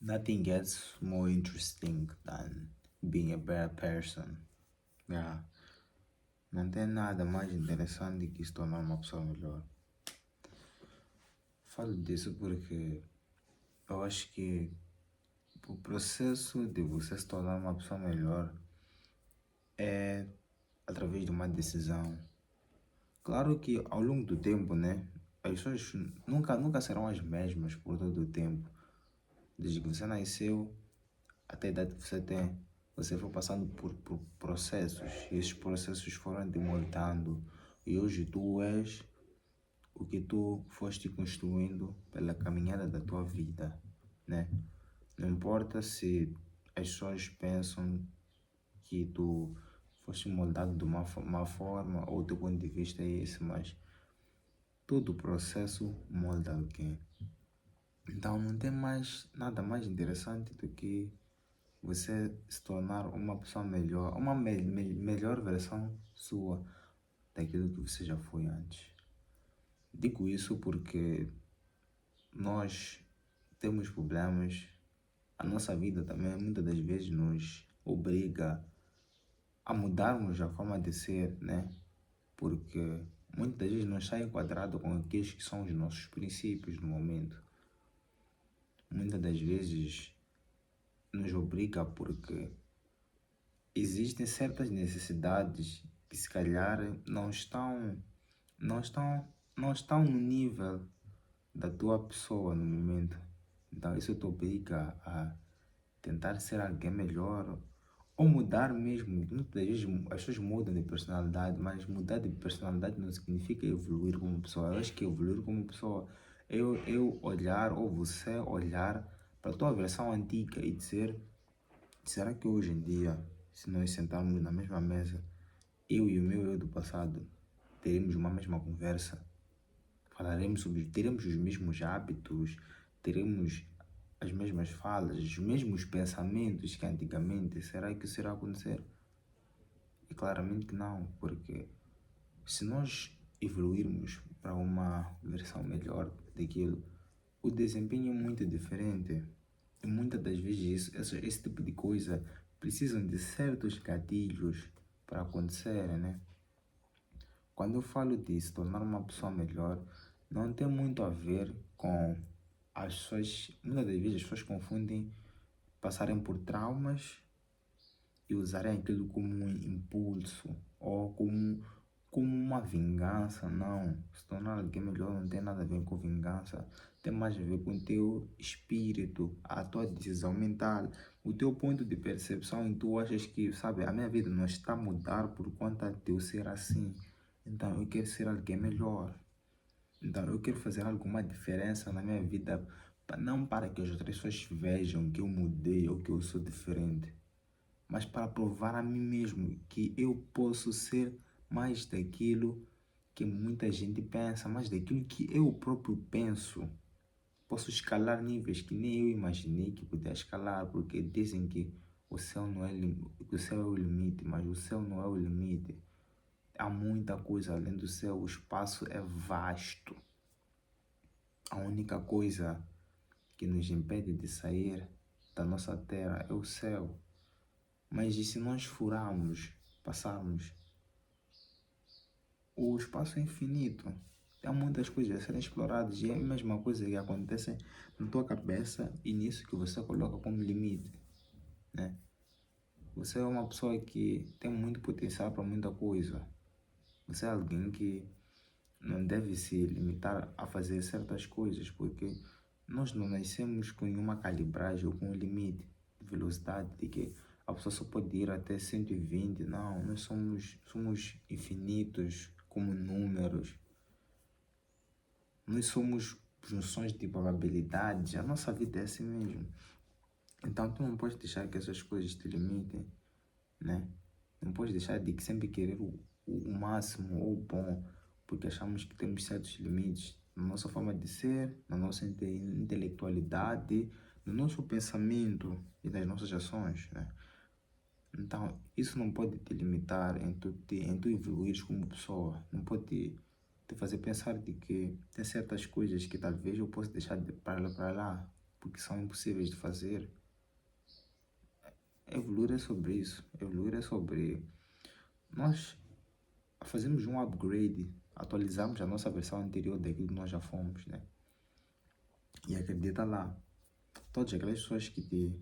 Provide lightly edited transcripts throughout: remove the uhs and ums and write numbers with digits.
Nothing gets more interesting than being a better person. Yeah. Não tem nada mais interessante que se tornar uma pessoa melhor. Falo disso porque eu acho que o processo de você se tornar uma pessoa melhor é através de uma decisão. Claro que ao longo do tempo, né, as pessoas nunca serão as mesmas por todo o tempo. Desde que você nasceu até a idade que você tem, você foi passando por processos e esses processos foram te moldando e hoje tu és o que tu foste construindo pela caminhada da tua vida, né? Não importa se as pessoas pensam que tu foste moldado de uma forma ou o teu ponto de vista é esse, mas todo o processo molda alguém. Então não tem mais nada mais interessante do que você se tornar uma pessoa melhor, uma melhor versão sua daquilo que você já foi antes. Digo isso porque nós temos problemas, a nossa vida também muitas das vezes nos obriga a mudarmos a forma de ser, né? Porque muitas das vezes não está enquadrado com aqueles que são os nossos princípios no momento. Muitas das vezes nos obriga porque existem certas necessidades que se calhar não estão, não estão no nível da tua pessoa no momento. Então isso te obriga a tentar ser alguém melhor ou mudar mesmo. Muitas vezes as pessoas mudam de personalidade, mas mudar de personalidade não significa evoluir como pessoa. Eu acho que evoluir como pessoa é eu olhar ou você olhar para a tua versão antiga e dizer: será que hoje em dia, se nós sentarmos na mesma mesa, eu e o meu eu do passado, teremos uma mesma conversa? Teremos os mesmos hábitos, teremos as mesmas falas, os mesmos pensamentos que antigamente? Será que isso irá acontecer? E claramente que não, porque se nós evoluirmos para uma versão melhor daquilo, o desempenho é muito diferente. E muitas das vezes esse tipo de coisa precisam de certos gatilhos para acontecerem, né? Quando eu falo de se tornar uma pessoa melhor, não tem muito a ver com as pessoas. Muitas das vezes as pessoas confundem passarem por traumas e usarem aquilo como um impulso ou como uma vingança. Não, se tornar alguém melhor não tem nada a ver com vingança, tem mais a ver com o teu espírito, a tua decisão mental, o teu ponto de percepção em tu achas que, sabe, a minha vida não está a mudar por conta de eu ser assim, então eu quero ser alguém melhor. Então eu quero fazer alguma diferença na minha vida, não para que as outras pessoas vejam que eu mudei ou que eu sou diferente, mas para provar a mim mesmo que eu posso ser mais daquilo que muita gente pensa, mais daquilo que eu próprio penso. Posso escalar níveis que nem eu imaginei que podia escalar, porque dizem que o céu não é o céu é o limite, mas o céu não é o limite. Há muita coisa além do céu, o espaço é vasto. A única coisa que nos impede de sair da nossa terra é o céu. Mas e se nós furarmos, passarmos, o espaço é infinito. Há muitas coisas a serem exploradas e é a mesma coisa que acontece na tua cabeça e nisso que você coloca como limite, né? Você é uma pessoa que tem muito potencial para muita coisa. Você é alguém que não deve se limitar a fazer certas coisas, porque nós não nascemos com nenhuma calibragem ou com um limite de velocidade de que a pessoa só pode ir até 120. Não, nós somos infinitos como números. Nós somos junções de probabilidades. A nossa vida é assim mesmo. Então tu não pode deixar que essas coisas te limitem, né? Não pode deixar de sempre querer o máximo ou o bom, porque achamos que temos certos limites na nossa forma de ser, na nossa intelectualidade, no nosso pensamento e nas nossas ações, né? Então, isso não pode te limitar em tu evoluires como pessoa. Não pode te fazer pensar de que tem certas coisas que talvez eu possa deixar para lá. porque são impossíveis de fazer. Evoluir é sobre isso. Evoluir é sobre nós fazemos um upgrade, atualizamos a nossa versão anterior daquilo que nós já fomos, né? E acredita lá, todas aquelas pessoas que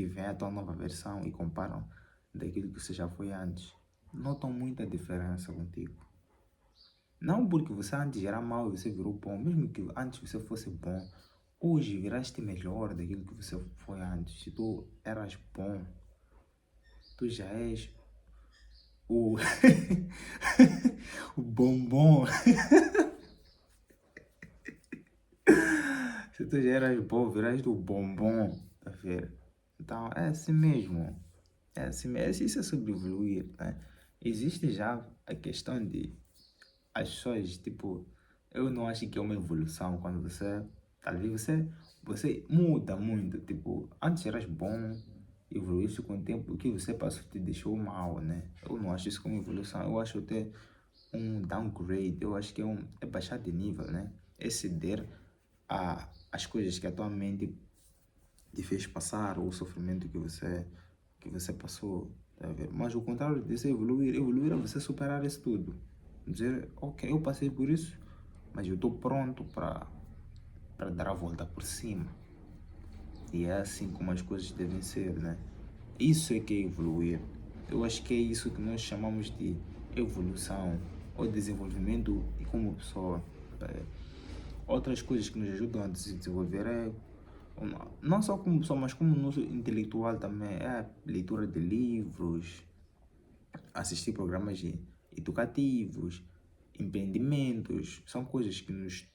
veem a tua nova versão e comparam daquilo que você já foi antes, notam muita diferença contigo. Não porque você antes era mau e você virou bom, mesmo que antes você fosse bom, hoje viraste melhor daquilo que você foi antes. Se tu eras bom, tu já és o, o bombom. Se tu já eras bom, viraste o bombom, tá vendo? Então é assim mesmo. É assim mesmo. Isso é sobre evoluir, né? Existe já a questão de as pessoas, tipo, eu não acho que é uma evolução quando você, talvez você muda muito, tipo, antes eras bom, evoluíste com o tempo, o que você passou te deixou mal, né? Eu não acho isso como evolução, eu acho até um downgrade, eu acho que é baixar de nível, né? É ceder as coisas que a tua mente te fez passar, ou o sofrimento que você passou, tá a ver? Mas o contrário disso é evoluir. Evoluir é você superar isso tudo. Dizer, ok, eu passei por isso, mas eu estou pronto para dar a volta por cima. E é assim como as coisas devem ser, né? Isso é que é evoluir. Eu acho que é isso que nós chamamos de evolução ou desenvolvimento e como pessoa. Outras coisas que nos ajudam a se desenvolver é não só como pessoa, mas como nosso intelectual também. É a leitura de livros, assistir programas educativos, empreendimentos. São coisas que nos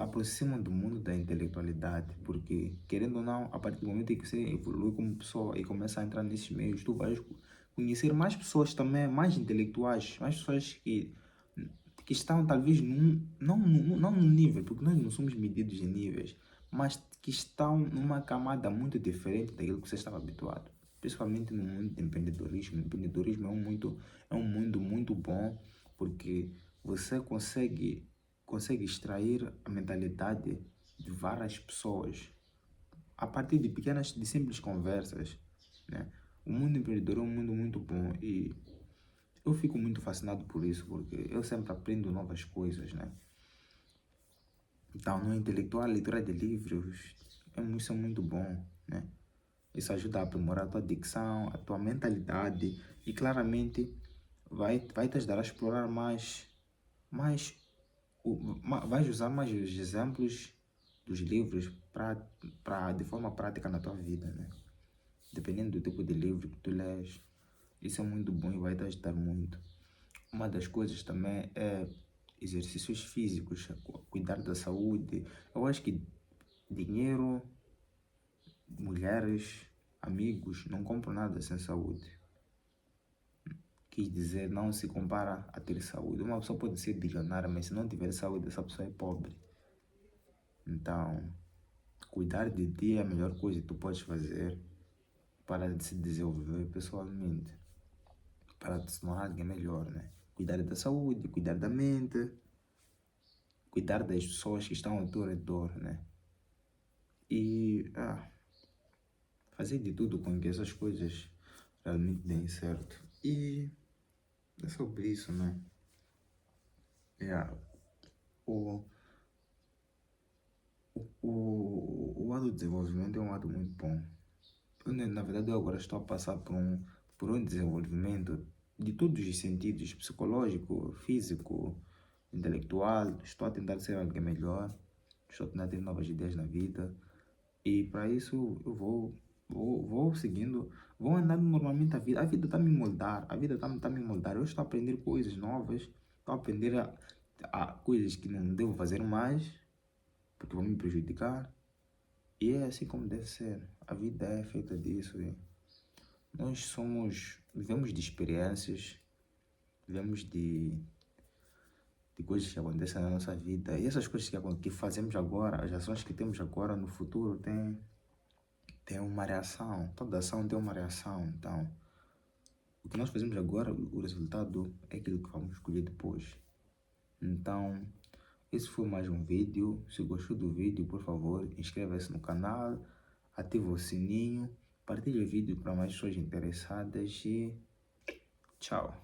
aproximam do mundo da intelectualidade, porque, querendo ou não, a partir do momento em que você evolui como pessoa e começa a entrar nesses meios, tu vais conhecer mais pessoas também, mais intelectuais, mais pessoas que estão talvez não num nível, porque nós não somos medidos em níveis, mas que estão numa camada muito diferente daquilo que você estava habituado, principalmente no mundo do empreendedorismo. O empreendedorismo é um mundo muito bom, porque você consegue extrair a mentalidade de várias pessoas a partir de simples conversas, né? O mundo empreendedor é um mundo muito bom e eu fico muito fascinado por isso, porque eu sempre aprendo novas coisas, né? Então, no intelectual, a leitura de livros isso é muito bom, né? Isso ajuda a aprimorar a tua dicção, a tua mentalidade e claramente vai te ajudar a explorar mais vais usar mais os exemplos dos livros de forma prática na tua vida, né? Dependendo do tipo de livro que tu lês, isso é muito bom e vai te ajudar muito. Uma das coisas também é exercícios físicos, cuidar da saúde. Eu acho que dinheiro, mulheres, amigos não compram nada sem saúde. Quis dizer, não se compara a ter saúde. Uma pessoa pode ser bilionária, mas se não tiver saúde, essa pessoa é pobre. Então, cuidar de ti é a melhor coisa que tu podes fazer para se desenvolver pessoalmente, para te tornar alguém melhor, né? Cuidar da saúde, cuidar da mente, cuidar das pessoas que estão ao teu redor, né? E fazer de tudo com que essas coisas realmente deem certo. E é sobre isso, né? Yeah. O, o lado do desenvolvimento é um lado muito bom. Na verdade, eu agora estou a passar por um desenvolvimento de todos os sentidos, psicológico, físico, intelectual. Estou a tentar ser alguém melhor, estou a tentar ter novas ideias na vida. E para isso eu vou seguindo, vou andando normalmente a vida. A vida está a me moldar, a vida está a me moldar. Eu estou a aprender coisas novas, estou a aprender a coisas que não devo fazer mais, porque vão me prejudicar. E é assim como deve ser. A vida é feita disso. E vivemos de experiências, vivemos de coisas que acontecem na nossa vida. E essas coisas que fazemos agora, as ações que temos agora no futuro, tem uma reação. Toda ação tem uma reação. Então, o que nós fazemos agora, o resultado é aquilo que vamos escolher depois. Então, Esse foi mais um vídeo. Se gostou do vídeo, por favor, inscreva-se no canal, ative o sininho, partilhe o vídeo para mais pessoas interessadas e tchau.